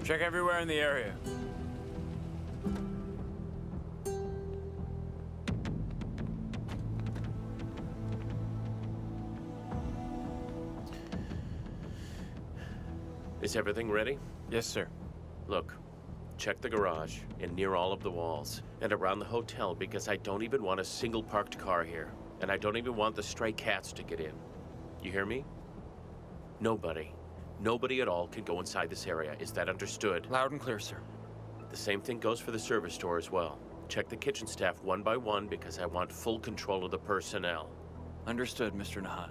Check everywhere in the area. Is everything ready? Yes, sir. Look, check the garage and near all of the walls and around the hotel because I don't even want a single parked car here. And I don't even want the stray cats to get in. You hear me? Nobody at all can go inside this area. Is that understood? Loud and clear, sir. The same thing goes for the service store as well. Check the kitchen staff one by one because I want full control of the personnel. Understood, Mr. Nahat.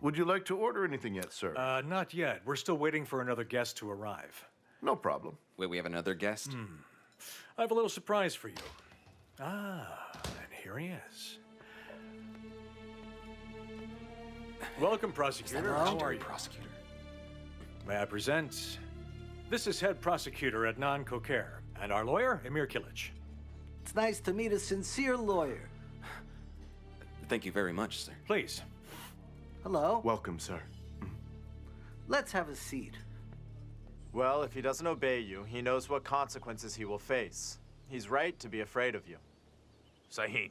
Would you like to order anything yet, sir? Not yet. We're still waiting for another guest to arrive. No problem. Wait, we have another guest? I have a little surprise for you. Ah, and here he is. Welcome, prosecutor. How are you? Prosecutor. May I present? This is head prosecutor Adnan Koker, and our lawyer, Emir Kilic. It's nice to meet a sincere lawyer. Thank you very much, sir. Please. Hello. Welcome, sir. Let's have a seat. Well, if he doesn't obey you, he knows what consequences he will face. He's right to be afraid of you. Sahin,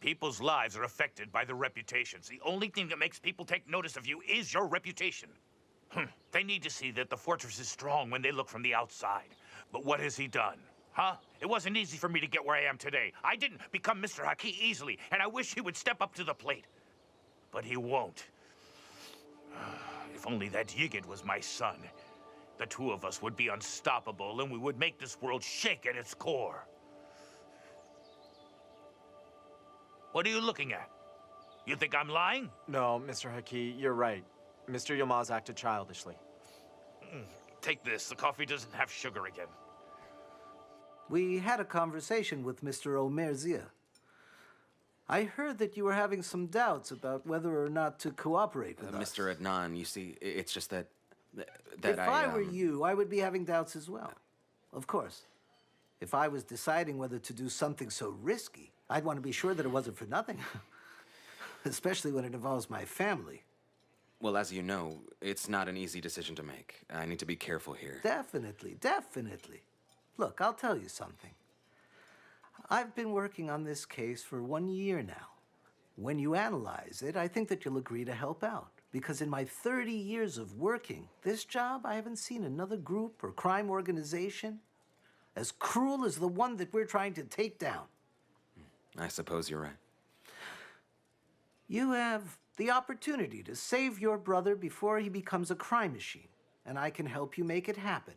people's lives are affected by their reputations. The only thing that makes people take notice of you is your reputation. They need to see that the fortress is strong when they look from the outside. But what has he done? Huh? It wasn't easy for me to get where I am today. I didn't become Mr. Haki easily, and I wish he would step up to the plate. But he won't. If only that Yigit was my son. The two of us would be unstoppable, and we would make this world shake at its core. What are you looking at? You think I'm lying? No, Mr. Haki, you're right. Mr. Yilmaz acted childishly. Take this. The coffee doesn't have sugar again. We had a conversation with Mr. Omer Zia. I heard that you were having some doubts about whether or not to cooperate with us. Mr. Adnan, you see, it's just that... If I were you, I would be having doubts as well. Of course. If I was deciding whether to do something so risky, I'd want to be sure that it wasn't for nothing. Especially when it involves my family. Well, as you know, it's not an easy decision to make. I need to be careful here. Definitely, definitely. Look, I'll tell you something. I've been working on this case for 1 year now. When you analyze it, I think that you'll agree to help out. Because in my 30 years of working this job, I haven't seen another group or crime organization as cruel as the one that we're trying to take down. I suppose you're right. You have the opportunity to save your brother before he becomes a crime machine, and I can help you make it happen.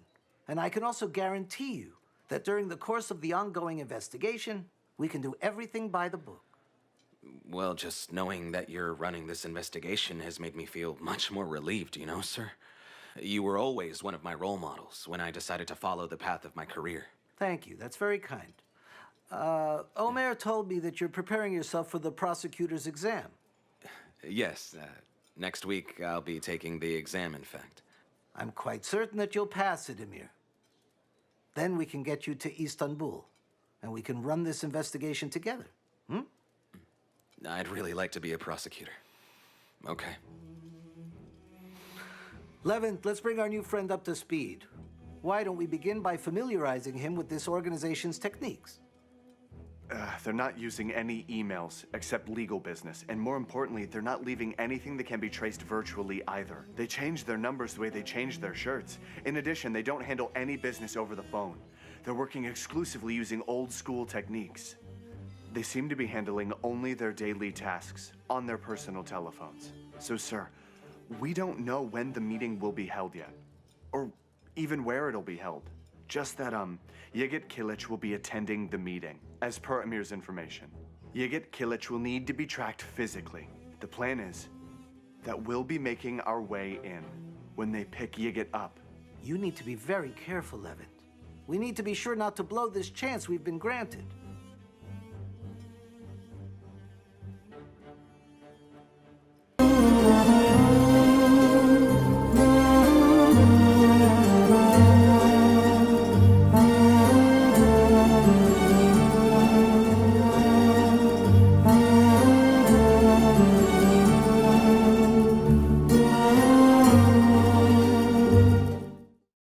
And I can also guarantee you that during the course of the ongoing investigation, we can do everything by the book. Well, just knowing that you're running this investigation has made me feel much more relieved, you know, sir? You were always one of my role models when I decided to follow the path of my career. Thank you. That's very kind. Omer told me that you're preparing yourself for the prosecutor's exam. Yes, next week I'll be taking the exam, in fact. I'm quite certain that you'll pass it, Emir. Then we can get you to Istanbul, and we can run this investigation together. I'd really like to be a prosecutor. Okay. Levin, let's bring our new friend up to speed. Why don't we begin by familiarizing him with this organization's techniques? They're not using any emails except legal business. And more importantly, they're not leaving anything that can be traced virtually either. They change their numbers the way they change their shirts. In addition, they don't handle any business over the phone. They're working exclusively using old school techniques. They seem to be handling only their daily tasks on their personal telephones. So, sir, we don't know when the meeting will be held yet, or even where it'll be held. Just that, Yigit Kilic will be attending the meeting, as per Emir's information. Yigit Kilic will need to be tracked physically. The plan is that we'll be making our way in when they pick Yigit up. You need to be very careful, Levin. We need to be sure not to blow this chance we've been granted.